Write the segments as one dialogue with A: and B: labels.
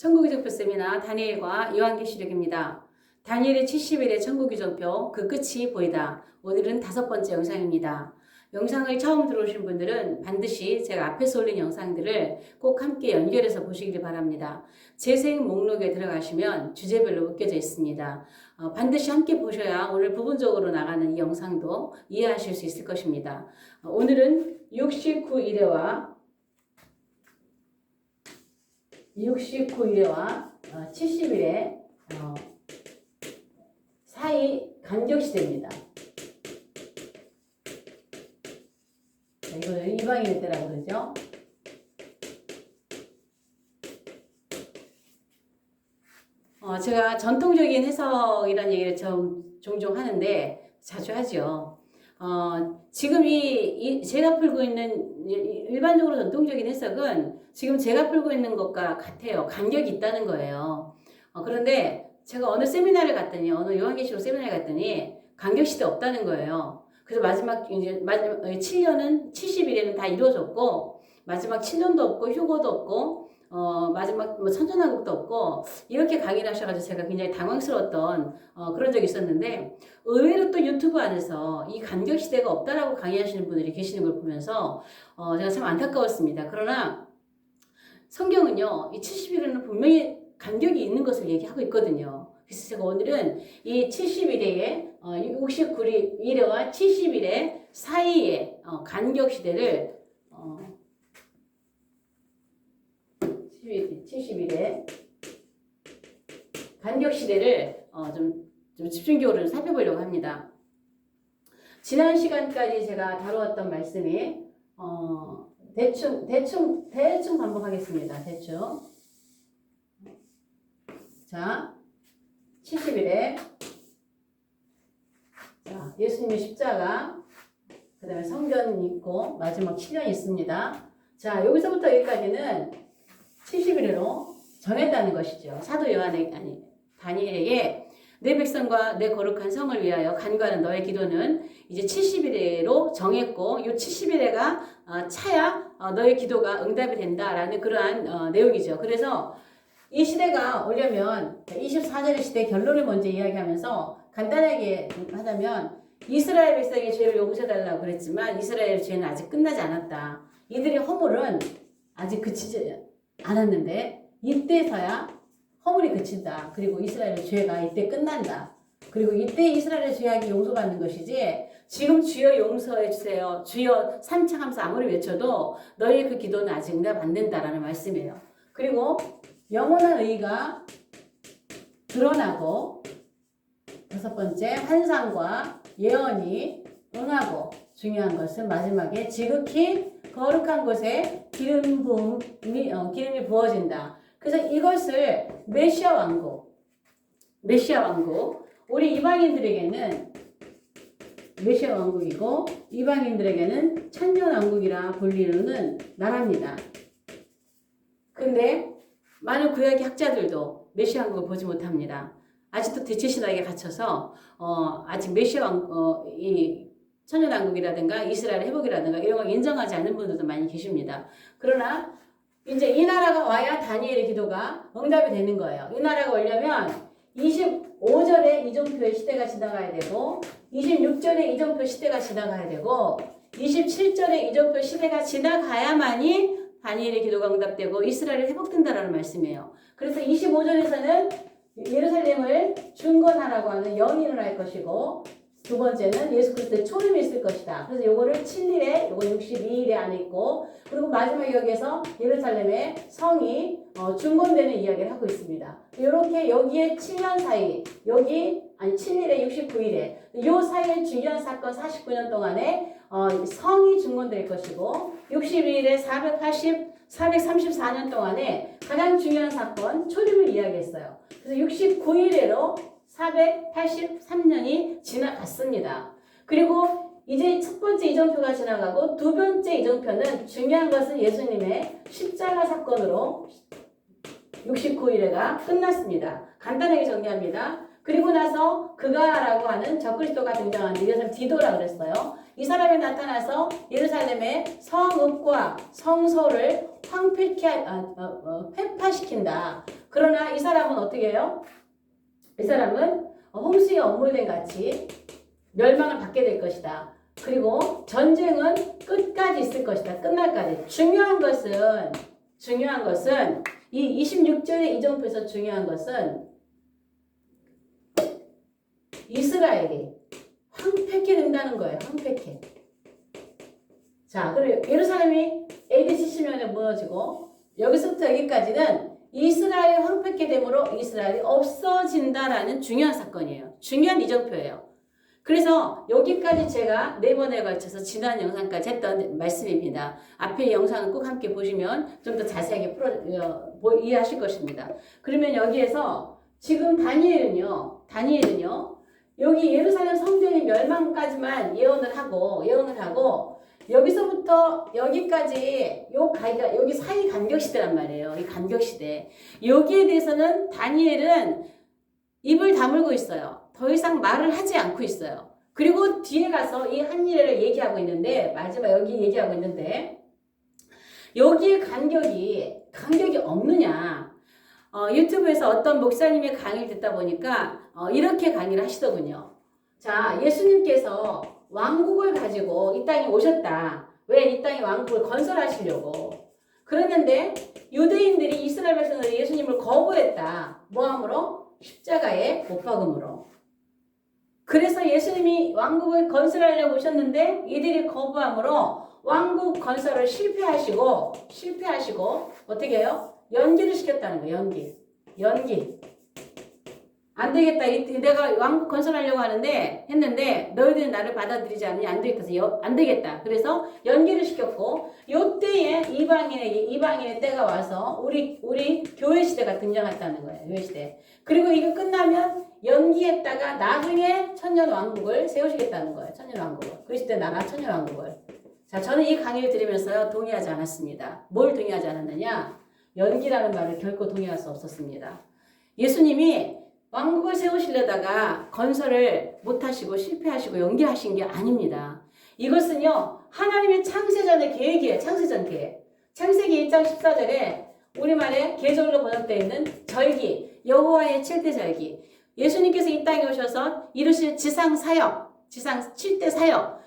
A: 천국이정표 세미나 다니엘과 요한계시록입니다. 다니엘의 70일의 천국이정표 그 끝이 보이다. 오늘은 5번째 영상입니다. 영상을 처음 들어오신 분들은 반드시 제가 앞에서 올린 영상들을 꼭 함께 연결해서 보시길 바랍니다. 재생 목록에 들어가시면 주제별로 묶여져 있습니다. 반드시 함께 보셔야 오늘 부분적으로 나가는 이 영상도 이해하실 수 있을 것입니다. 오늘은 69일에와 70일의 사이 간격시대입니다. 이거는 이방인의 때라고 그러죠. 제가 전통적인 해석이라는 얘기를 종종 하는데 자주 하죠. 지금 제가 풀고 있는 일반적으로 전통적인 해석은 지금 제가 풀고 있는 것과 같아요. 간격이 있다는 거예요. 그런데 제가 어느 세미나를 갔더니, 어느 요한계시록 세미나를 갔더니 간격시대 없다는 거예요. 그래서 마지막 7년은 70일에는 다 이루어졌고, 마지막 7년도 없고, 휴거도 없고, 마지막 천년왕국도 없고, 이렇게 강의를 하셔가지고 제가 굉장히 당황스러웠던 그런 적이 있었는데, 의외로 또 유튜브 안에서 이 간격시대가 없다라고 강의하시는 분들이 계시는 걸 보면서 제가 참 안타까웠습니다. 그러나 성경은요, 이 70일에는 분명히 간격이 있는 것을 얘기하고 있거든요. 그래서 제가 오늘은 이 70일에 69일에와 70일의 사이의 간격시대를 70일의 간격시대를 좀 집중적으로 살펴보려고 합니다. 지난 시간까지 제가 다루었던 말씀이 대충 반복하겠습니다. 대충. 자, 70일에 자, 예수님의 십자가, 그 다음에 성전 있고 마지막 7년이 있습니다. 자, 여기서부터 여기까지는 70일로 정했다는 것이죠. 사도 다니엘에게 내 백성과 내 거룩한 성을 위하여 간구하는 너의 기도는 이제 70일로 정했고, 이 70일에가 차야 너의 기도가 응답이 된다라는 그러한 내용이죠. 그래서 이 시대가 오려면 24절의 시대 결론을 먼저 이야기하면서 간단하게 하자면, 이스라엘 백성의 죄를 용서해달라고 그랬지만 이스라엘의 죄는 아직 끝나지 않았다. 이들의 허물은 아직 그치지 않았는데 이때서야 허물이 그친다. 그리고 이스라엘의 죄가 이때 끝난다. 그리고 이때 이스라엘의 죄악이 용서받는 것이지, 지금 주여 용서해 주세요, 주여 삼창하면서 아무리 외쳐도 너희의 그 기도는 아직 응답 안 된다라는 말씀이에요. 그리고 영원한 의가 드러나고, 5번째 환상과 예언이 응하고, 중요한 것은 마지막에 지극히 거룩한 곳에 기름이 부어진다. 그래서 이것을 메시아 왕국, 우리 이방인들에게는 메시아 왕국이고, 이방인들에게는 천년 왕국이라 불리는 나라입니다. 근데 많은 구약의 학자들도 메시아 왕국을 보지 못합니다. 아직도 대체신학에 갇혀서 아직 메시아 이 천년왕국이라든가 이스라엘 회복이라든가 이런 걸 인정하지 않는 분들도 많이 계십니다. 그러나 이제 이 나라가 와야 다니엘의 기도가 응답이 되는 거예요. 이 나라가 오려면 25절의 이정표의 시대가 지나가야 되고, 26절의 이정표 시대가 지나가야 되고, 27절의 이정표 시대가 지나가야만이 다니엘의 기도가 응답되고 이스라엘이 회복된다라는 말씀이에요. 그래서 25절에서는 예루살렘을 중건하라고 하는 영이 일어날 것이고, 두 번째는 예수 그리스도의 초림이 있을 것이다. 그래서 요거를 7일에, 요거 62일에 안에 있고, 그리고 마지막 여기에서 예루살렘의 성이 중건되는 이야기를 하고 있습니다. 이렇게 여기에 7년 사이, 7일에 69일에 요 사이에 중요한 사건 49년 동안에 성이 중건될 것이고, 62일에 434년 동안에 가장 중요한 사건 초림을 이야기했어요. 그래서 69일에로 483년이 지나갔습니다. 그리고 이제 첫 번째 이정표가 지나가고, 두 번째 이정표는 중요한 것은 예수님의 십자가 사건으로 69일에가 끝났습니다. 간단하게 정리합니다. 그리고 나서 그가라고 하는 적그리스도가 등장하는데, 이것을 디도라 그랬어요. 이 사람이 나타나서 예루살렘의 성읍과 성소를 회파시킨다. 그러나 이 사람은 어떻게 해요? 이 사람은 홍수에 엄물된 같이 멸망을 받게 될 것이다. 그리고 전쟁은 끝까지 있을 것이다. 끝날까지. 중요한 것은 이 26절의 이정표에서 중요한 것은 이스라엘이 황폐케 된다는 거예요. 황폐케. 자, 그리고 예루살렘이 AD 70년에 무너지고 여기서부터 여기까지는 이스라엘 황폐케 됨으로 이스라엘이 없어진다라는 중요한 사건이에요. 중요한 이정표예요. 그래서 여기까지 제가 4번에 걸쳐서 지난 영상까지 했던 말씀입니다. 앞에 영상을 꼭 함께 보시면 좀 더 자세하게 이해하실 것입니다. 그러면 여기에서 지금 다니엘은요, 여기 예루살렘 성전이 멸망까지만 예언을 하고, 여기서부터 여기까지 여기 사이 간격시대란 말이에요. 이 간격시대. 여기에 대해서는 다니엘은 입을 다물고 있어요. 더 이상 말을 하지 않고 있어요. 그리고 뒤에 가서 이 한 일을 얘기하고 있는데, 마지막 여기 얘기하고 있는데, 여기에 간격이 없느냐. 유튜브에서 어떤 목사님의 강의를 듣다 보니까 이렇게 강의를 하시더군요. 자, 예수님께서 왕국을 가지고 이 땅에 오셨다. 왜 이 땅에 왕국을 건설하시려고. 그랬는데 유대인들이 이스라엘 백성들이 예수님을 거부했다. 뭐함으로? 십자가에 못 박음으로. 그래서 예수님이 왕국을 건설하려고 오셨는데 이들이 거부함으로 왕국 건설을 실패하시고 어떻게 해요? 연기를 시켰다는 거예요. 연기. 안 되겠다. 내가 왕국 건설하려고 했는데 너희들이 나를 받아들이지 않으니 안 되겠다. 그래서 연기를 시켰고 요때에 이방인의 때가 와서 우리 교회 시대가 등장했다는 거예요. 교회 시대. 그리고 이거 끝나면 연기했다가 나중에 천년 왕국을 세우시겠다는 거예요. 천년 왕국을. 그리스도의 나라 천년 왕국을. 자, 저는 이 강의를 들으면서요. 동의하지 않았습니다. 뭘 동의하지 않았느냐? 연기라는 말을 결코 동의할 수 없었습니다. 예수님이 왕국을 세우시려다가 건설을 못하시고 실패하시고 연기하신 게 아닙니다. 이것은요. 하나님의 창세전의 계획이에요. 창세전 계획. 창세기 1장 14절에 우리말에 계절로 번역되어 있는 절기, 여호와의 7대 절기. 예수님께서 이 땅에 오셔서 이루실 지상 7대 사역.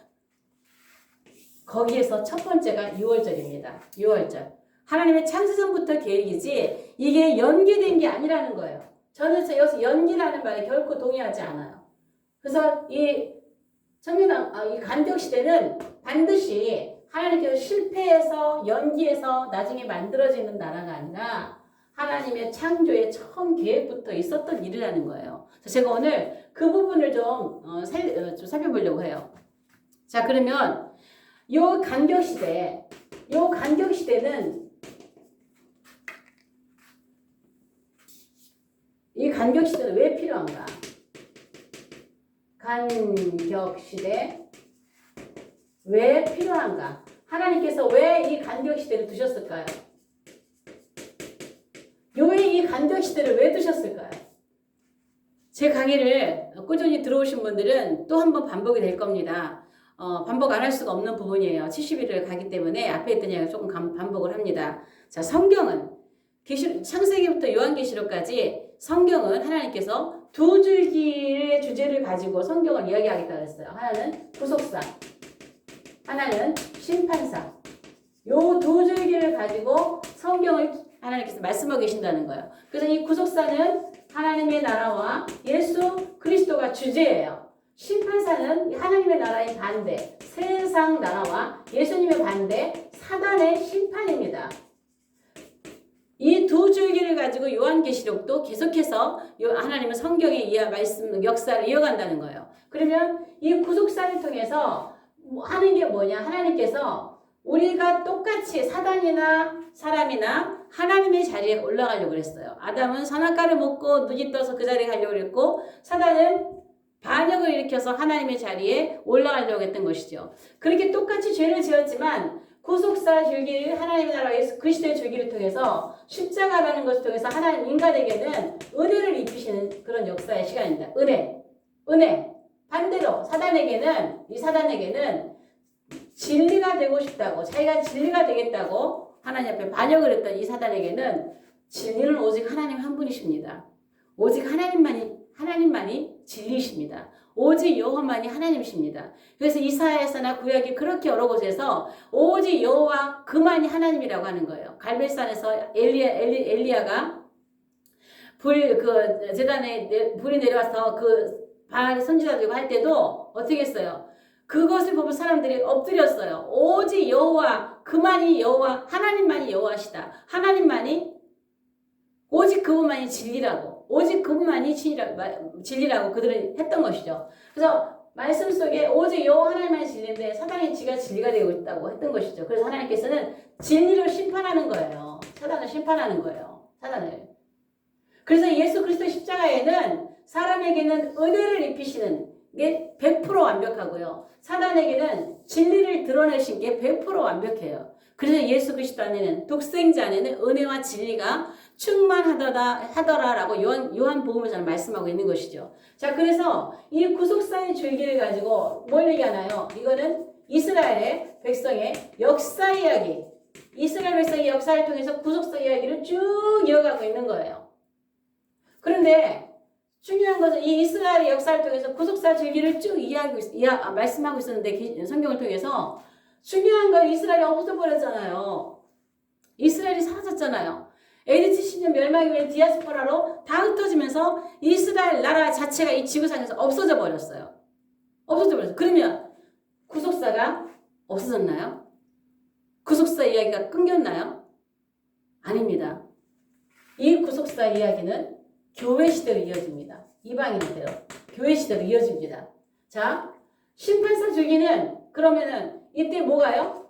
A: 거기에서 첫 번째가 6월절입니다. 6월절. 하나님의 창세전부터 계획이지 이게 연기된 게 아니라는 거예요. 저는 여기서 연기라는 말에 결코 동의하지 않아요. 그래서 이 간격시대는 반드시 하나님께서 실패해서 연기해서 나중에 만들어지는 나라가 아니라 하나님의 창조의 처음 계획부터 있었던 일이라는 거예요. 제가 오늘 그 부분을 좀 살펴보려고 해요. 자, 그러면 이 간격시대는 이 간격시대는 왜 필요한가? 간격시대 왜 필요한가? 하나님께서 왜 이 간격시대를 두셨을까요? 이 간격시대를 왜 두셨을까요? 제 강의를 꾸준히 들어오신 분들은 또 한 번 반복이 될 겁니다. 반복 안 할 수가 없는 부분이에요. 70일을 가기 때문에 앞에 있던 이야기를 조금 반복을 합니다. 자, 성경은 창세기부터 요한계시록까지 성경은 하나님께서 두 줄기의 주제를 가지고 성경을 이야기하겠다고 했어요. 하나는 구속사, 하나는 심판사. 요 두 줄기를 가지고 성경을 하나님께서 말씀하고 계신다는 거예요. 그래서 이 구속사는 하나님의 나라와 예수 그리스도가 주제예요. 심판사는 하나님의 나라의 반대, 세상 나라와 예수님의 반대, 사단의 심판입니다. 이 두 줄기를 가지고 요한계시록도 계속해서 하나님은 성경의 말씀, 역사를 이어간다는 거예요. 그러면 이 구속사를 통해서 하는 게 뭐냐? 하나님께서 우리가 똑같이 사단이나 사람이나 하나님의 자리에 올라가려고 그랬어요. 아담은 선악과를 먹고 눈이 떠서 그 자리에 가려고 그랬고 사단은 반역을 일으켜서 하나님의 자리에 올라가려고 했던 것이죠. 그렇게 똑같이 죄를 지었지만 구속사 줄기를 하나님의 나라 예수 그리스도의 줄기를 통해서 십자가라는 것을 통해서 하나님 인간에게는 은혜를 입히시는 그런 역사의 시간입니다. 은혜. 반대로 사단에게는 진리가 되고 싶다고 자기가 진리가 되겠다고 하나님 앞에 반역을 했던 이 사단에게는 진리는 오직 하나님 한 분이십니다. 오직 하나님만이 진리이십니다. 오직 여호와만이 하나님이십니다. 그래서 이사야에서나 구약이 그렇게 여러 곳에서 오직 여호와 그만이 하나님이라고 하는 거예요. 갈멜산에서 엘리야가 제단에 불이 내려와서 바알 선지자들과 할 때도 어떻게 했어요? 그것을 보면 사람들이 엎드렸어요. 오직 여호와 그만이 여호와 하나님만이 여호와시다. 하나님만이 오직 그분만이 진리라고 오직 그분만이 진리라고 그들은 했던 것이죠. 그래서 말씀 속에 오직 여호와 하나님만이 진리인데 사단이 지가 진리가 되고 있다고 했던 것이죠. 그래서 하나님께서는 진리로 심판하는 거예요. 사단을 심판하는 거예요. 사단을. 그래서 예수 그리스도 십자가에는 사람에게는 은혜를 입히시는 게 100% 완벽하고요. 사단에게는 진리를 드러내신 게 100% 완벽해요. 그래서 예수 그리스도 안에는 독생자 안에는 은혜와 진리가 충만하더라라고 요한복음에서는 말씀하고 있는 것이죠. 자, 그래서 이 구속사의 줄기를 가지고 뭘 얘기하나요? 이거는 이스라엘의 백성의 역사 이야기. 이스라엘 백성의 역사를 통해서 구속사 이야기를 쭉 이어가고 있는 거예요. 그런데 중요한 것은 이 이스라엘의 역사를 통해서 구속사 줄기를 쭉 말씀하고 있었는데 성경을 통해서 중요한 건 이스라엘이 없어버렸잖아요. 이스라엘이 사라졌잖아요. AD 70년 멸망 이후에 디아스포라로 다 흩어지면서 이스라엘 나라 자체가 이 지구상에서 없어져 버렸어요. 없어져 버렸어요. 그러면 구속사가 없어졌나요? 구속사 이야기가 끊겼나요? 아닙니다. 이 구속사 이야기는 교회 시대로 이어집니다. 이방인 시대로. 교회 시대로 이어집니다. 자, 심판사 주기는 그러면은 이때 뭐가요?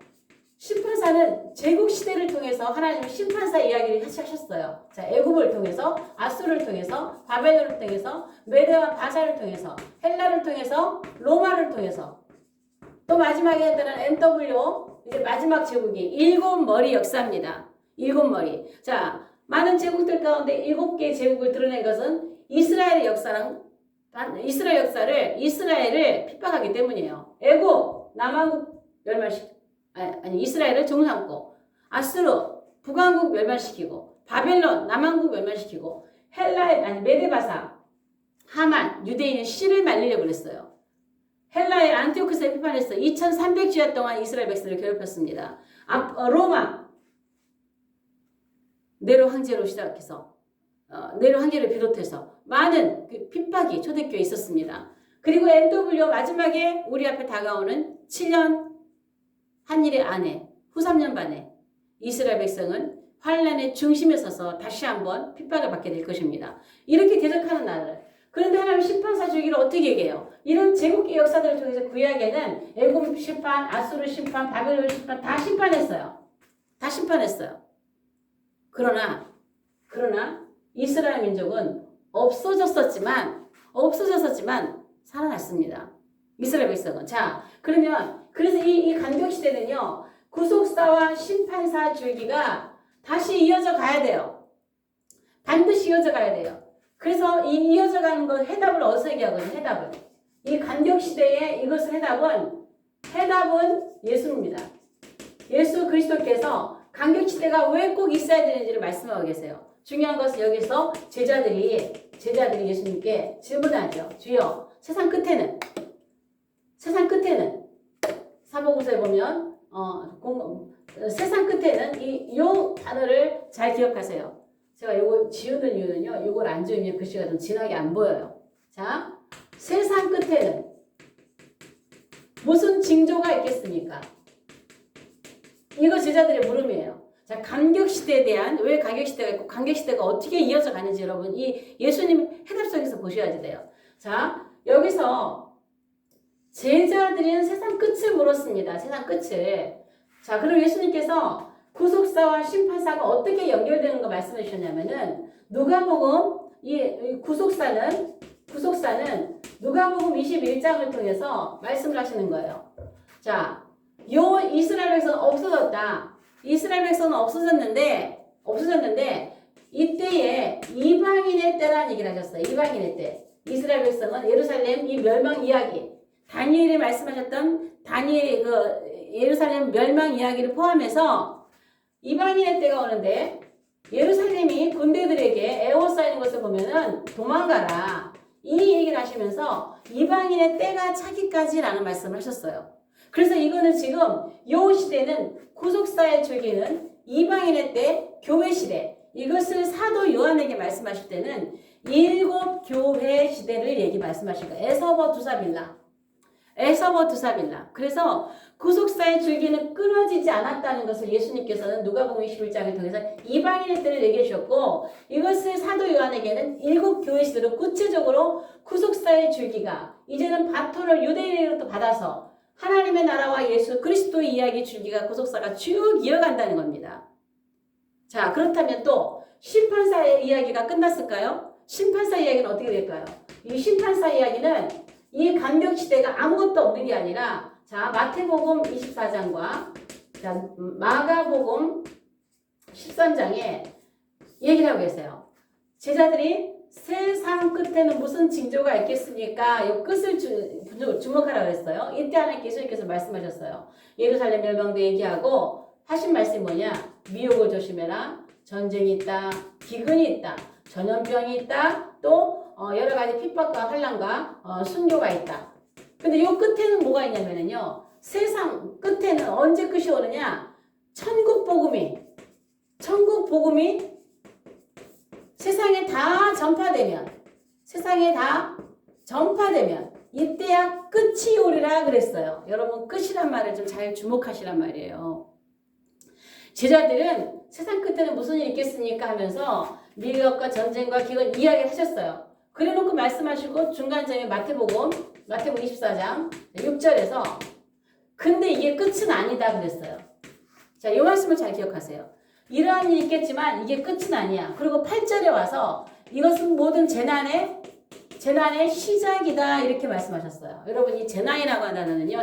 A: 심판사는 제국 시대를 통해서 하나님은 심판사 이야기를 하셨어요. 자, 애굽을 통해서, 아수르를 통해서, 바벨론을 통해서, 메대와 바사를 통해서, 헬라를 통해서, 로마를 통해서, 또 마지막에 했다는 NW, 이제 마지막 제국이 일곱 머리 역사입니다. 일곱 머리. 자, 많은 제국들 가운데 7개의 제국을 드러낸 것은 이스라엘의 역사를 이스라엘을 핍박하기 때문이에요. 애굽, 남한국 이스라엘을 종삼고, 아수르, 북왕국 멸망시키고, 바벨론, 남한국 멸망시키고, 메데바사, 하만, 유대인의 씨를 말리려고 그랬어요. 헬라의 안티오쿠스에 비판했어요. 2300주야 동안 이스라엘 백성을 괴롭혔습니다. 로마, 네로 황제로 시작해서 네로 황제를 비롯해서 많은 핍박이 초대교회에 있었습니다. 그리고 NW 마지막에 우리 앞에 다가오는 7년 한일의 안에 후 3년 반에 이스라엘 백성은 환란의 중심에 서서 다시 한번 핍박을 받게 될 것입니다. 이렇게 대적하는 나라를. 그런데 하나님 심판사 주기를 어떻게 얘기해요? 이런 제국의 역사들을 통해서 구약에는 애굽 심판, 아수르 심판, 바벨론 심판 다 심판했어요. 다 심판했어요. 그러나 이스라엘 민족은 없어졌었지만 살아났습니다. 이스라엘 백성은. 자, 그래서 이 간격 시대는요, 구속사와 심판사 줄기가 다시 이어져 가야 돼요. 반드시 이어져 가야 돼요. 그래서 이 이어져 가는 건 해답을 어디서 얘기하거든요, 해답을. 이 간격 시대에 이것을 해답은 예수입니다. 예수 그리스도께서 간격 시대가 왜 꼭 있어야 되는지를 말씀하고 계세요. 중요한 것은 여기서 제자들이 예수님께 질문하죠. 주여, 세상 끝에는 사복음서에 보면 세상 끝에는 요 단어를 잘 기억하세요. 제가 요거 지우는 이유는요. 요걸 안 지우면 글씨가 좀 진하게 안 보여요. 자, 세상 끝에는 무슨 징조가 있겠습니까? 이거 제자들의 물음이에요. 자, 간격시대에 대한, 왜 간격시대가 있고, 간격시대가 어떻게 이어져 가는지 여러분, 이 예수님 해답 속에서 보셔야 돼요. 자, 여기서 제자들은 세상 끝을 물었습니다. 세상 끝을. 자, 그럼 예수님께서 구속사와 심판사가 어떻게 연결되는 거 말씀해 주셨냐면은, 누가복음, 이 구속사는 누가복음 21장을 통해서 말씀을 하시는 거예요. 자, 요 이스라엘 백성은 없어졌다. 이스라엘 백성은 없어졌는데 이때에 이방인의 때라는 얘기를 하셨어요. 이방인의 때. 이스라엘 백성은 예루살렘 이 멸망 이야기, 다니엘이 말씀하셨던 다니엘의 예루살렘 멸망 이야기를 포함해서 이방인의 때가 오는데 예루살렘이 군대들에게 에워싸이는 것을 보면은 도망가라. 이 얘기를 하시면서 이방인의 때가 차기까지라는 말씀을 하셨어요. 그래서 이거는 지금 요 시대는 구속사의 줄기는 이방인의 때, 교회 시대. 이것을 사도 요한에게 말씀하실 때는 일곱 교회 시대를 말씀하실 거예요. 에서버 두사빌라. 에서버 두사빌라. 그래서 구속사의 줄기는 끊어지지 않았다는 것을 예수님께서는 누가복음 21장을 통해서 이방인의 때를 얘기해 주셨고, 이것을 사도 요한에게는 일곱 교회 시대로 구체적으로 구속사의 줄기가 이제는 바톤을 유대인으로부터 받아서 하나님의 나라와 예수 그리스도의 이야기 줄기가 구속사가 쭉 이어간다는 겁니다. 자, 그렇다면 또 심판사의 이야기가 끝났을까요? 심판사 이야기는 어떻게 될까요? 이 심판사 이야기는 이 간격 시대가 아무것도 없는 게 아니라, 자, 마태복음 24장과 자, 마가복음 13장에 얘기를 하고 계세요. 제자들이 세상 끝에는 무슨 징조가 있겠습니까? 이 끝을 주목하라고 했어요. 이때 하나님께 예수님께서 말씀하셨어요. 예루살렘 멸망도 얘기하고 하신 말씀이 뭐냐? 미혹을 조심해라. 전쟁이 있다. 기근이 있다. 전염병이 있다. 또 여러 가지 핍박과 환난과 순교가 있다. 근데 이 끝에는 뭐가 있냐면요. 세상 끝에는 언제 끝이 오느냐? 천국 복음이 세상에 다 전파되면 이때야 끝이 오리라 그랬어요. 여러분, 끝이란 말을 좀 잘 주목하시란 말이에요. 제자들은 세상 끝에는 무슨 일이 있겠습니까 하면서 미혹과 전쟁과 기근 이야기를 하셨어요. 그래놓고 말씀하시고 중간점에 마태복음 24장 6절에서 근데 이게 끝은 아니다 그랬어요. 자, 이 말씀을 잘 기억하세요. 이러한 일이 있겠지만 이게 끝은 아니야. 그리고 8절에 와서 이것은 모든 재난의 시작이다 이렇게 말씀하셨어요. 여러분, 이 재난이라고 하는 단어는요.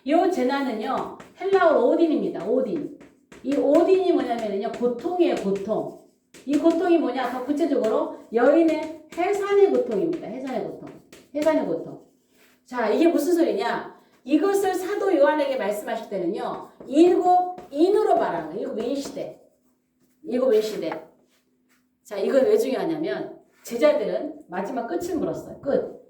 A: 이 재난은요. 헬라어로 오딘입니다. 오딘. 이 오딘이 뭐냐면요. 고통이에요. 고통. 이 고통이 뭐냐? 더 구체적으로 여인의 해산의 고통입니다. 해산의 고통. 자, 이게 무슨 소리냐? 이것을 사도 요한에게 말씀하실 때는요. 일곱 인으로 말하는 거예요. 일곱 인 시대. 자, 이건 왜 중요하냐면 제자들은 마지막 끝을 물었어요. 끝.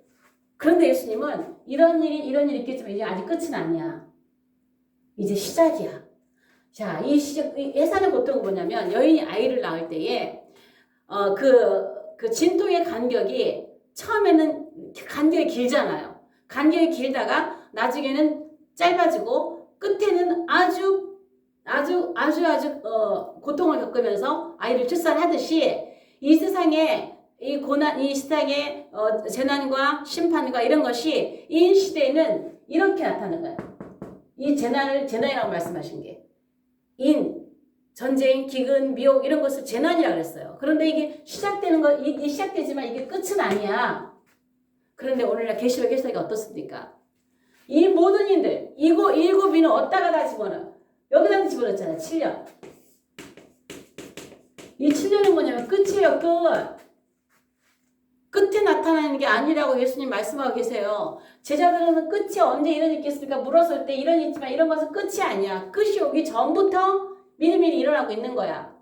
A: 그런데 예수님은 이런 일이 있겠지만 이제 아직 끝은 아니야. 이제 시작이야. 자, 이 해산의 고통은 뭐냐면 여인이 아이를 낳을 때에 그 진통의 간격이 처음에는 간격이 길잖아요. 간격이 길다가 나중에는 짧아지고 끝에는 아주 고통을 겪으면서 아이를 출산하듯이 이 세상에 이 고난, 이 세상의 재난과 심판과 이런 것이 이 시대에는 이렇게 나타나는 거예요. 이 재난이라고 말씀하신 게 전쟁, 기근, 미혹 이런 것을 재난이라고 그랬어요. 그런데 이게 이게 시작되지만 이게 끝은 아니야. 그런데 오늘날 계시록 해석이 어떻습니까? 이 모든 인들, 일곱 인을 어디다가 다 집어넣어? 여기다 집어넣었잖아요. 7년. 이 7년은 뭐냐면 끝이에요. 끝에 나타나는 게 아니라고 예수님 말씀하고 계세요. 제자들은 끝이 언제 이런 일이 있겠습니까? 물었을 때 이런 일이 있지만 이런 것은 끝이 아니야. 끝이 오기 전부터 미리미리 일어나고 있는 거야.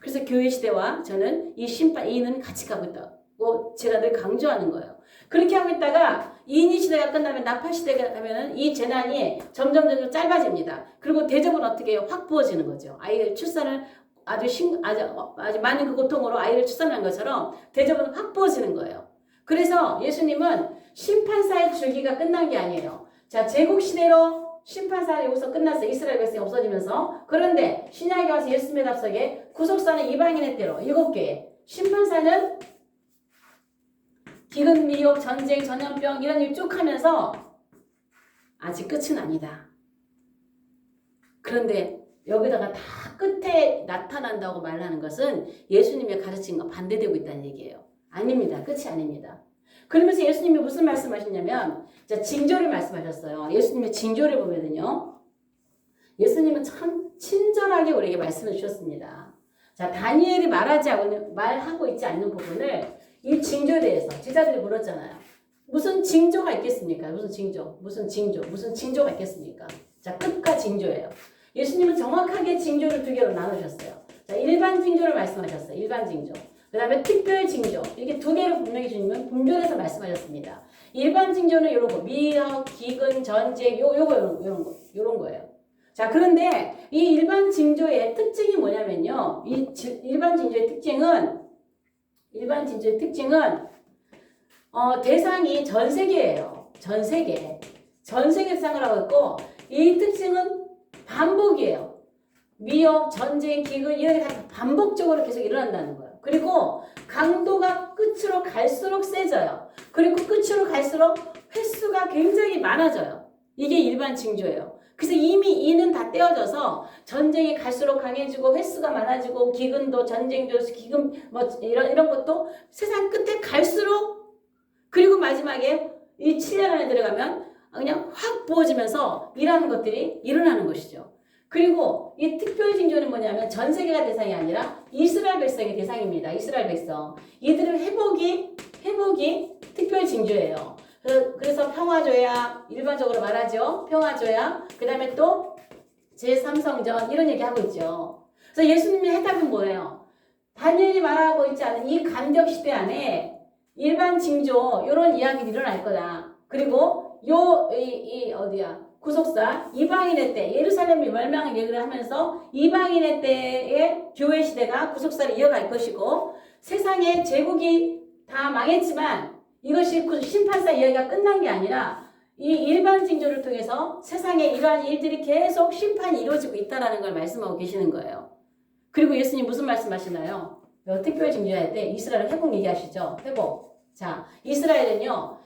A: 그래서 교회 시대와 저는 이 이는 같이 가고 있다고 제가 늘 강조하는 거예요. 그렇게 하고 있다가 이인이 시대가 끝나면 나팔 시대가 가면은 이 재난이 점점 짧아집니다. 그리고 대접은 어떻게 해요? 확 부어지는 거죠. 아이를 출산을 아주 많은 그 고통으로 아이를 출산한 것처럼 대접은 확 부어지는 거예요. 그래서 예수님은 심판사의 줄기가 끝난 게 아니에요. 자, 제국시대로 심판사가 여기서 끝났어요. 이스라엘 백성이 없어지면서. 그런데 신약에 와서 예수님의 답석에 구속사는 이방인의 때로 7개, 심판사는 기근, 미혹, 전쟁, 전염병 이런 일 쭉 하면서 아직 끝은 아니다. 그런데 여기다가 다 끝에 나타난다고 말하는 것은 예수님의 가르침과 반대되고 있다는 얘기예요. 아닙니다. 끝이 아닙니다. 그러면서 예수님이 무슨 말씀하셨냐면 징조를 말씀하셨어요. 예수님의 징조를 보면은요. 예수님은 참 친절하게 우리에게 말씀해 주셨습니다. 자, 다니엘이 말하고 있지 않는 부분을 이 징조에 대해서 제자들이 물었잖아요. 무슨 징조가 있겠습니까? 무슨 징조가 있겠습니까? 자, 끝과 징조예요. 예수님은 정확하게 징조를 2개로 나누셨어요. 자, 일반 징조를 말씀하셨어요. 일반 징조. 그 다음에 특별 징조. 이렇게 두 개를 분명히 주님은 분별해서 말씀하셨습니다. 일반 징조는 요런 거. 미역, 기근, 전쟁, 요런 거예요. 자, 그런데 이 일반 징조의 특징이 뭐냐면요. 일반 징조의 특징은 대상이 전 세계예요. 전 세계. 전 세계 대상을 하고 있고, 이 특징은 반복이에요. 미역, 전쟁, 기근 이런 게 다 반복적으로 계속 일어난다는 거예요. 그리고 강도가 끝으로 갈수록 세져요. 그리고 끝으로 갈수록 횟수가 굉장히 많아져요. 이게 일반 징조예요. 그래서 이미 이는 다 떼어져서 전쟁이 갈수록 강해지고 횟수가 많아지고 기근도 전쟁도 기근 뭐 이런 것도 세상 끝에 갈수록 그리고 마지막에 이 7년 안에 들어가면 그냥 확 부어지면서 이라는 것들이 일어나는 것이죠. 그리고 이 특별 징조는 뭐냐면 전 세계가 대상이 아니라 이스라엘 백성이 대상입니다. 이스라엘 백성. 이들은 회복이 특별 징조예요. 그래서 평화조약 일반적으로 말하죠. 평화조약. 그 다음에 또 제3성전 이런 얘기 하고 있죠. 그래서 예수님의 해답은 뭐예요? 다니엘이 말하고 있지 않은 이 간격 시대 안에 일반 징조 이런 이야기들이 일어날 거다. 그리고 구속사 이방인의 때 예루살렘이 멸망을 얘기를 하면서 이방인의 때의 교회 시대가 구속사를 이어갈 것이고 세상의 제국이 다 망했지만 이것이 심판사 이야기가 끝난 게 아니라 이 일반 징조를 통해서 세상에 이러한 일들이 계속 심판이 이루어지고 있다는 걸 말씀하고 계시는 거예요. 그리고 예수님 무슨 말씀하시나요? 특별 징조할 때 이스라엘 회복 얘기하시죠. 회복. 자, 이스라엘은요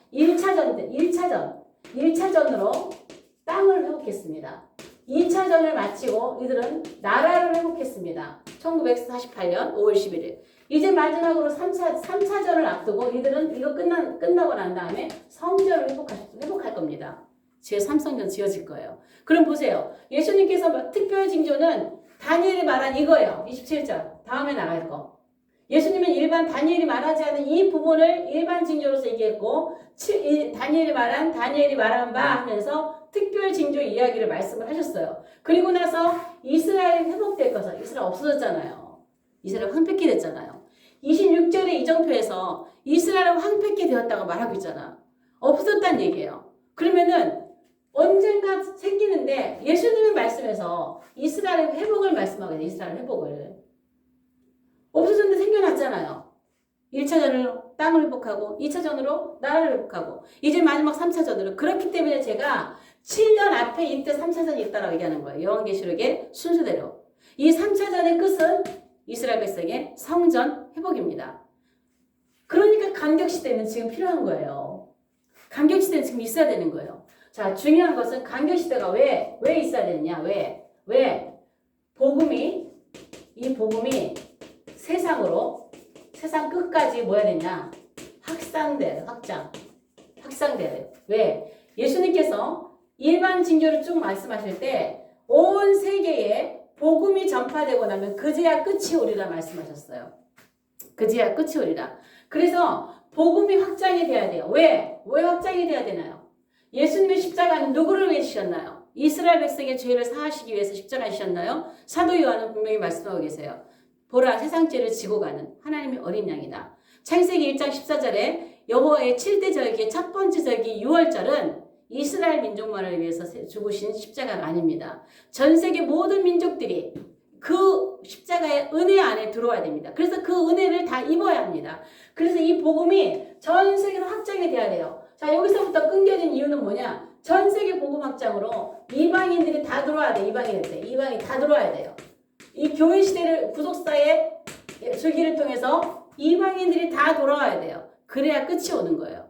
A: 1차전으로 땅을 회복했습니다. 2차전을 마치고 이들은 나라를 회복했습니다. 1948년 5월 11일. 이제 마지막으로 3차전을 앞두고 이들은 이거 끝나고 난 다음에 성전을 회복할 겁니다. 제3성전 지어질 거예요. 그럼 보세요. 예수님께서 특별 징조는 다니엘이 말한 이거예요. 27절. 다음에 나갈 거. 예수님은 일반 다니엘이 말하지 않은 이 부분을 일반 징조로서 얘기했고 다니엘이 말한 바 하면서 특별 징조 이야기를 말씀을 하셨어요. 그리고 나서 이스라엘이 회복될 것을 이스라엘 없어졌잖아요. 이스라엘 황폐케 됐잖아요. 26절의 이정표에서 이스라엘은 황폐케 되었다고 말하고 있잖아. 없어졌다는 얘기예요. 그러면은 언젠가 생기는데 예수님의 말씀에서 이스라엘의 회복을 말씀하고 있어요. 이스라엘 회복을. 없어졌는데 생겨났잖아요. 1차전으로 땅을 회복하고 2차전으로 나라를 회복하고 이제 마지막 3차전으로 그렇기 때문에 제가 7년 앞에 이때 3차전이 있다라고 얘기하는 거예요. 요한계시록의 순서대로. 이 3차전의 끝은 이스라엘 백성의 성전 회복입니다. 그러니까 간격시대는 지금 필요한 거예요. 간격시대는 지금 있어야 되는 거예요. 자, 중요한 것은 간격시대가 왜 있어야 되느냐. 왜? 이 복음이 세상 끝까지 뭐 해야 되냐? 확장돼요. 왜? 예수님께서 일반 징조를 쭉 말씀하실 때 온 세계에 복음이 전파되고 나면 그제야 끝이 오리라 말씀하셨어요. 그제야 끝이 오리라. 그래서 복음이 확장이 돼야 돼요. 왜 확장이 돼야 되나요? 예수님의 십자가는 누구를 위해 주셨나요? 이스라엘 백성의 죄를 사하시기 위해서 십자가를 주셨나요? 사도 요한은 분명히 말씀하고 계세요. 보라 세상 죄를 지고 가는 하나님의 어린 양이다. 창세기 1장 14절에 여호와의 7대 절기의 첫 번째 절기 6월절은 이스라엘 민족만을 위해서 죽으신 십자가가 아닙니다. 전 세계 모든 민족들이 그 십자가의 은혜 안에 들어와야 됩니다. 그래서 그 은혜를 다 입어야 합니다. 그래서 이 복음이 전 세계로 확장이 돼야 돼요. 자, 여기서부터 끊겨진 이유는 뭐냐? 전 세계 복음 확장으로 이방인들이 다 들어와야 돼. 이방인이 다 들어와야 돼요. 이 교회 시대를 구속사의 줄기를 통해서 이방인들이 다 돌아와야 돼요. 그래야 끝이 오는 거예요.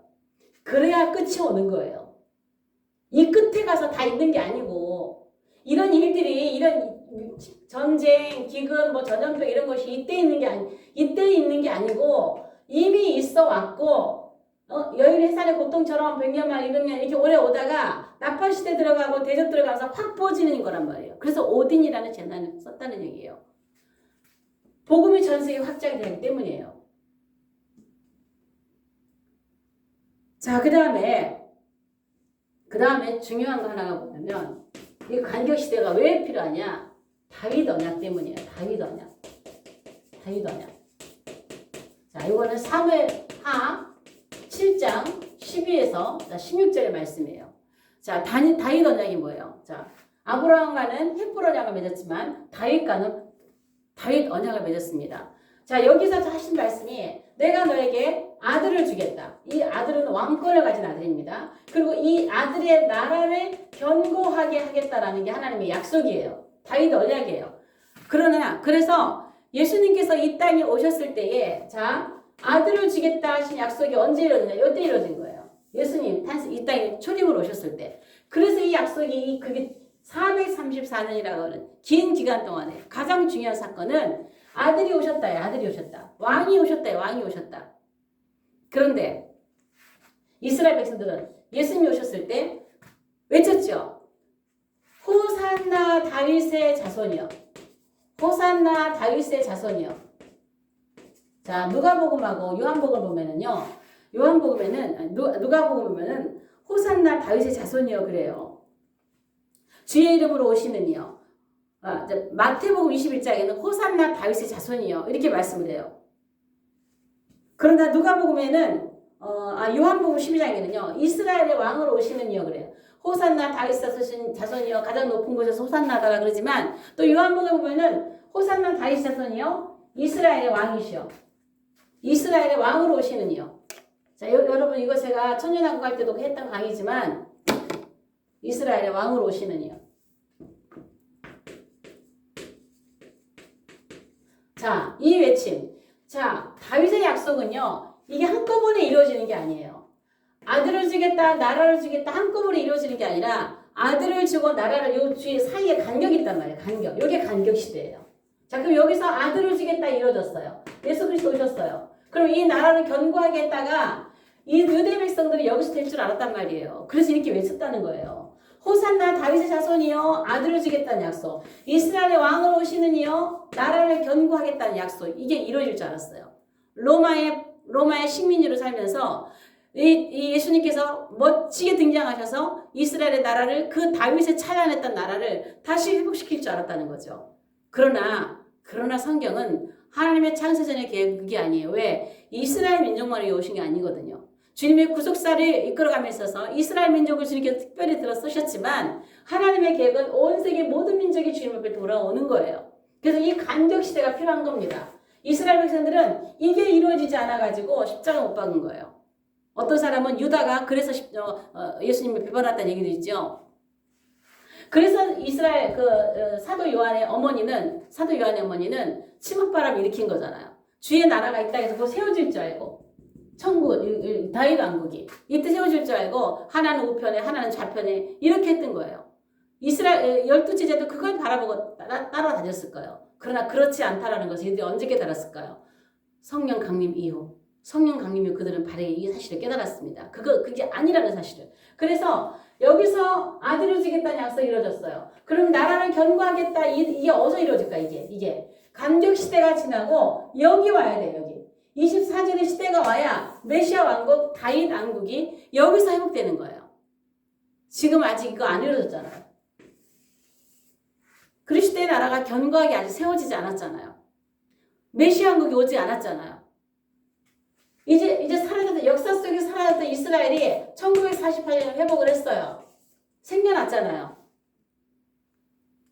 A: 이 끝에 가서 다 있는 게 아니고 이런 일들이 이런 전쟁, 기근, 전염병 이런 것이 이때 있는 게 아니고 이미 있어 왔고 여인 해산의 고통처럼 100년만 200년 이렇게 오래 오다가 나팔 시대 들어가고 대접 들어가면서 확 부어지는 거란 말이에요. 그래서 오딘이라는 재난을 썼다는 얘기예요. 복음이 전 세계 확장이 되기 때문이에요. 자, 그 다음에 중요한 거 하나가 뭐냐면 이 간격 시대가 왜 필요하냐? 다윗 언약 때문이에요. 다윗 언약. 다윗 언약. 자, 이거는 사무엘하 7장 12에서 16절의 말씀이에요. 자, 다윗 언약이 뭐예요? 자, 아브라함과는 헷불 언약을 맺었지만 다윗과는 다윗 언약을 맺었습니다. 자, 여기서 하신 말씀이 내가 너에게 아들을 주겠다. 이 아들은 왕권을 가진 아들입니다. 그리고 이 아들의 나라를 견고하게 하겠다라는 게 하나님의 약속이에요. 다윗 언약이에요. 그래서 예수님께서 이 땅에 오셨을 때에 자, 아들을 주겠다 하신 약속이 언제 이루어지냐? 이때 이루어진 거예요. 예수님 이 땅에 초림으로 오셨을 때. 그래서 이 약속이 그게 434년이라고 하는 긴 기간 동안에 가장 중요한 사건은 아들이 오셨다요. 아들이 오셨다. 왕이 오셨다요. 왕이 오셨다. 그런데 이스라엘 백성들은 예수님이 오셨을 때 외쳤죠. 호산나 다윗의 자손이여. 호산나 다윗의 자손이여. 자, 누가복음하고 요한복음을 보면은요. 누가복음 보면은 호산나 다윗의 자손이여 그래요. 주의 이름으로 오시는 이여. 마태복음 21장에는 호산나 다윗의 자손이여 이렇게 말씀을 해요. 그러나 누가복음에는 요한복음 12장에는요. 이스라엘의 왕으로 오시는 이여 그래요. 호산나 다윗의 자손이여 가장 높은 곳에서 호산나다라 그러지만 또 요한복음에 보면은 호산나 다윗의 자손이여 이스라엘의 왕이시여. 이스라엘의 왕으로 오시는 이여. 자, 여러분 이거 제가 천년왕국 할 때도 했던 강의지만 이스라엘의 왕으로 오시는 이여. 자, 이 외침. 자, 다윗의 약속은요. 이게 한꺼번에 이루어지는 게 아니에요. 아들을 주겠다, 나라를 주겠다 한꺼번에 이루어지는 게 아니라 아들을 주고 나라를 요 주의 사이에 간격이 있단 말이에요. 간격. 요게 간격 시대예요. 자, 그럼 여기서 아들을 주겠다 이루어졌어요. 예수 그리스도 오셨어요. 그럼 이 나라를 견고하게 했다가 이 유대 백성들이 여기서 될 줄 알았단 말이에요. 그래서 이렇게 외쳤다는 거예요. 호산나 다윗의 자손이여 아들을 주겠다는 약속. 이스라엘의 왕으로 오시는 이여 나라를 견고하겠다는 약속. 이게 이루어질 줄 알았어요. 로마의 식민지로 살면서 이 예수님께서 멋지게 등장하셔서 이스라엘의 나라를 그 다윗의 찬양했던 나라를 다시 회복시킬 줄 알았다는 거죠. 그러나 성경은 하나님의 창세전의 계획이 아니에요. 왜? 이스라엘 민족만 위해 오신 게 아니거든요. 주님의 구속사를 이끌어감에 있어서 이스라엘 민족을 주님께서 특별히 들어 쓰셨지만 하나님의 계획은 온 세계 모든 민족이 주님 앞에 돌아오는 거예요. 그래서 이 간격 시대가 필요한 겁니다. 이스라엘 백성들은 이게 이루어지지 않아가지고 십자가 못 박은 거예요. 어떤 사람은 유다가 그래서 예수님을 비방했다는 얘기도 있죠. 그래서 이스라엘 사도 요한의 어머니는 침묵바람을 일으킨 거잖아요. 주의 나라가 이 땅에서 곧 세워질 줄 알고 천국 다윗 왕국이 이때 세워질 줄 알고 하나는 우편에 하나는 좌편에 이렇게 했던 거예요. 이스라엘 12제자도 그걸 바라보고 따라다녔을 거예요. 그러나 그렇지 않다라는 것을 이들이 언제 깨달았을까요? 성령 강림 이후. 성령 강림 이후 그들은 바르게 이 사실을 깨달았습니다. 그게 아니라는 사실을. 그래서 여기서 아들을 주겠다는 약속이 이루어졌어요. 그럼 나라를 견고하겠다. 이게 어디서 이루어질까 이게. 간격 시대가 지나고 여기 와야 돼요. 여기. 24절의 시대가 와야 메시아 왕국 다윗 왕국이 여기서 회복되는 거예요. 지금 아직 이거 안 이루어졌잖아요. 그리스도의 나라가 견고하게 아직 세워지지 않았잖아요. 메시아 왕국이 오지 않았잖아요. 이제 사라졌던 역사 속에 사라졌던 이스라엘이 1948년에 회복을 했어요. 생겨났잖아요.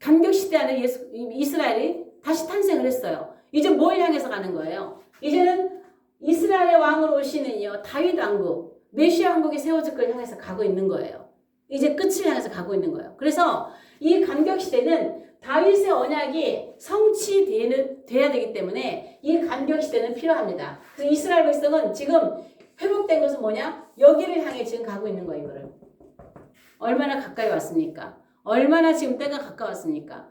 A: 간격 시대 안에 이스라엘이 다시 탄생을 했어요. 이제 뭘 향해서 가는 거예요? 이제는 이스라엘의 왕으로 오시는 이여 다윗 왕국, 메시아 왕국이 세워질 걸 향해서 가고 있는 거예요. 이제 끝을 향해서 가고 있는 거예요. 그래서 이 간격 시대는 다윗의 언약이 성취돼야 되기 때문에 이 간격 시대는 필요합니다. 그래서 이스라엘 백성은 지금 회복된 것은 뭐냐? 여기를 향해 지금 가고 있는 거예요. 이거를. 얼마나 가까이 왔습니까? 얼마나 지금 때가 가까웠습니까?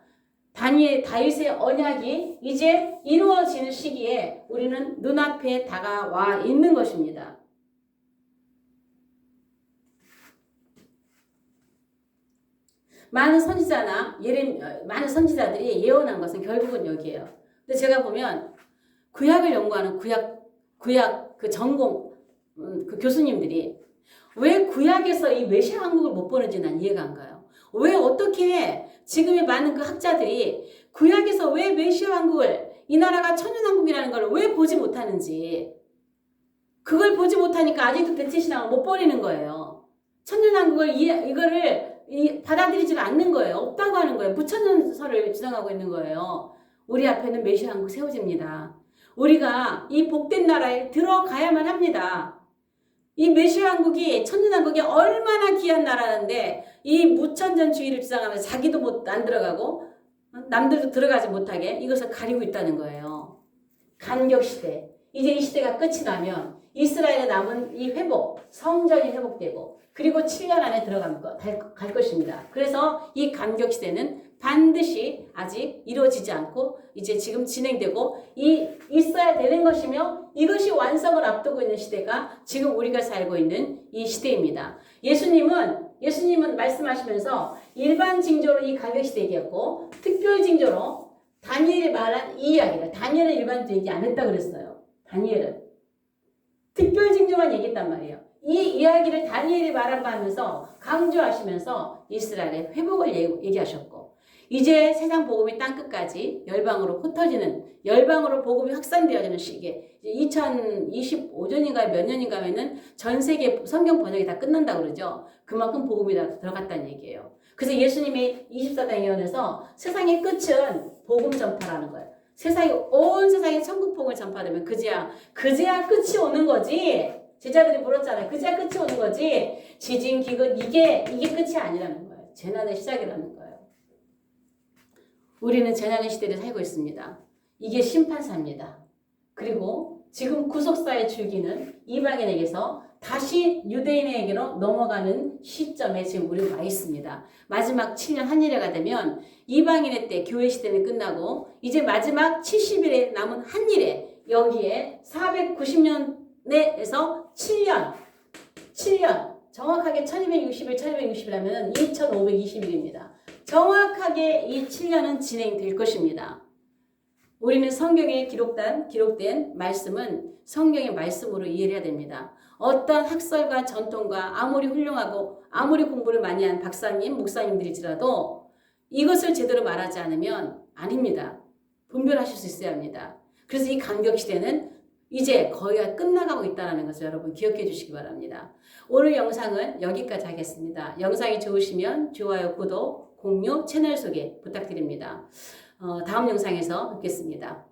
A: 다윗의 언약이 이제 이루어지는 시기에 우리는 눈앞에 다가와 있는 것입니다. 많은 선지자들이 예언한 것은 결국은 여기에요. 근데 제가 보면 구약을 연구하는 구약 그 전공 그 교수님들이 왜 구약에서 이 메시아 왕국을 못 보는지 난 이해가 안 가요. 왜 어떻게 지금의 많은 그 학자들이 구약에서 왜 메시아 왕국을 이 나라가 천년왕국이라는 걸 왜 보지 못하는지, 그걸 보지 못하니까 아직도 대체신앙을 못 버리는 거예요. 천년왕국을 이거를 받아들이지 않는 거예요. 없다고 하는 거예요. 부천연설을 주장하고 있는 거예요. 우리 앞에는 메시아 왕국 세워집니다. 우리가 이 복된 나라에 들어가야만 합니다. 이 메시아 왕국이, 천년왕국이 얼마나 귀한 나라인데 이 무천전주의를 주장하면서 자기도 안 들어가고 남들도 들어가지 못하게 이것을 가리고 있다는 거예요. 간격시대. 이제 이 시대가 끝이 나면 이스라엘에 남은 이 회복, 성전이 회복되고 그리고 7년 안에 갈 것입니다. 그래서 이 간격시대는 반드시 아직 이루어지지 않고 이제 지금 진행되고 있어야 되는 것이며 이것이 완성을 앞두고 있는 시대가 지금 우리가 살고 있는 이 시대입니다. 예수님은 말씀하시면서 일반 징조로 이 간격시대 얘기했고 특별 징조로 다니엘이 말한 이 이야기를, 다니엘은 일반적으로 얘기 안 했다 그랬어요. 다니엘은 특별 징조만 얘기했단 말이에요. 이 이야기를 다니엘이 말하면서 강조하시면서 이스라엘의 회복을 얘기하셨고 이제 세상 복음이 땅끝까지 열방으로 흩어지는, 열방으로 복음이 확산되어지는 시기에 2025년인가 몇 년인가 하면은 전 세계 성경 번역이 다 끝난다고 그러죠. 그만큼 복음이 다 들어갔다는 얘기예요. 그래서 예수님이 24장 예언에서 세상의 끝은 복음 전파라는 거예요. 온 세상에 천국 복음을 전파되면 그제야 끝이 오는 거지. 제자들이 물었잖아요. 그제야 끝이 오는 거지. 지진, 기근 이게 끝이 아니라는 거예요. 재난의 시작이라는 거예요. 우리는 재난의 시대를 살고 있습니다. 이게 심판사입니다. 그리고 지금 구속사의 줄기는 이방인에게서 다시 유대인에게로 넘어가는 시점에 지금 우리가 와 있습니다. 마지막 7년 한일회가 되면 이방인의 때 교회 시대는 끝나고 이제 마지막 70일에 남은 한일회, 여기에 490년에서 7년 정확하게 1260일 하면 2520일입니다. 정확하게 이 7년은 진행될 것입니다. 우리는 성경에 기록된 말씀은 성경의 말씀으로 이해를 해야 됩니다. 어떤 학설과 전통과 아무리 훌륭하고 아무리 공부를 많이 한 박사님, 목사님들이지라도 이것을 제대로 말하지 않으면 아닙니다. 분별하실 수 있어야 합니다. 그래서 이 간격시대는 이제 거의 끝나가고 있다는 것을 여러분 기억해 주시기 바랍니다. 오늘 영상은 여기까지 하겠습니다. 영상이 좋으시면 좋아요, 구독, 공유, 채널 소개 부탁드립니다. 다음 영상에서 뵙겠습니다.